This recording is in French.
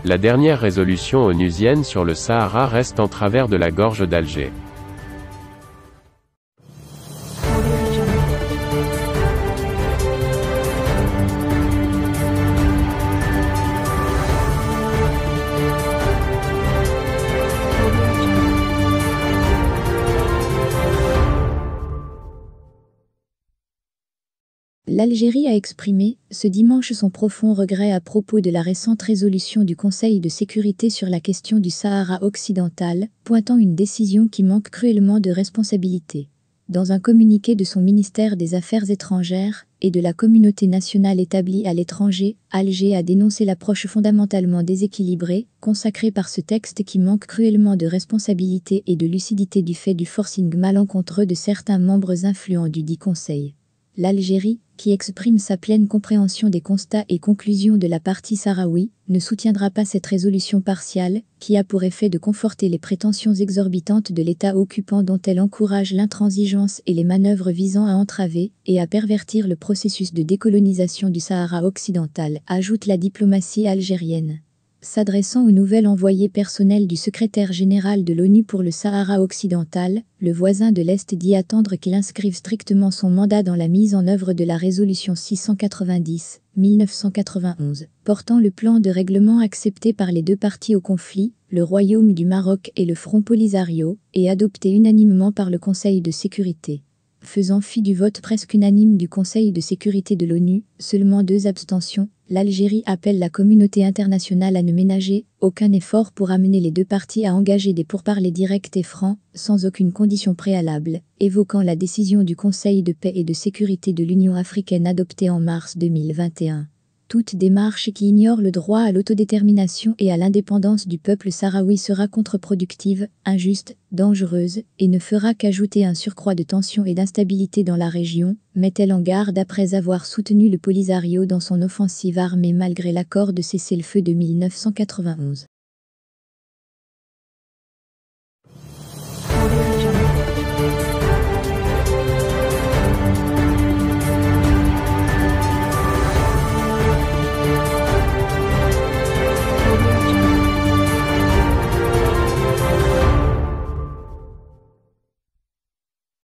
La dernière résolution onusienne sur le Sahara reste en travers de la gorge d'Alger. L'Algérie a exprimé, ce dimanche, son profond regret à propos de la récente résolution du Conseil de sécurité sur la question du Sahara occidental, pointant une décision qui manque cruellement de responsabilité. Dans un communiqué de son ministère des Affaires étrangères et de la communauté nationale établie à l'étranger, Alger a dénoncé l'approche fondamentalement déséquilibrée, consacrée par ce texte qui manque cruellement de responsabilité et de lucidité du fait du forcing malencontreux de certains membres influents du dit Conseil. L'Algérie, qui exprime sa pleine compréhension des constats et conclusions de la partie sahraoui, ne soutiendra pas cette résolution partiale, qui a pour effet de conforter les prétentions exorbitantes de l'État occupant dont elle encourage l'intransigeance et les manœuvres visant à entraver et à pervertir le processus de décolonisation du Sahara occidental, ajoute la diplomatie algérienne. S'adressant au nouvel envoyé personnel du secrétaire général de l'ONU pour le Sahara occidental, le voisin de l'Est dit attendre qu'il inscrive strictement son mandat dans la mise en œuvre de la résolution 690/1991, portant le plan de règlement accepté par les deux parties au conflit, le Royaume du Maroc et le Front Polisario, et adopté unanimement par le Conseil de sécurité. Faisant fi du vote presque unanime du Conseil de sécurité de l'ONU, seulement 2 abstentions, l'Algérie appelle la communauté internationale à ne ménager aucun effort pour amener les deux parties à engager des pourparlers directs et francs, sans aucune condition préalable, évoquant la décision du Conseil de paix et de sécurité de l'Union africaine adoptée en mars 2021. Toute démarche qui ignore le droit à l'autodétermination et à l'indépendance du peuple sahraoui sera contre-productive, injuste, dangereuse, et ne fera qu'ajouter un surcroît de tension et d'instabilité dans la région, met-elle en garde après avoir soutenu le Polisario dans son offensive armée malgré l'accord de cessez-le-feu de 1991.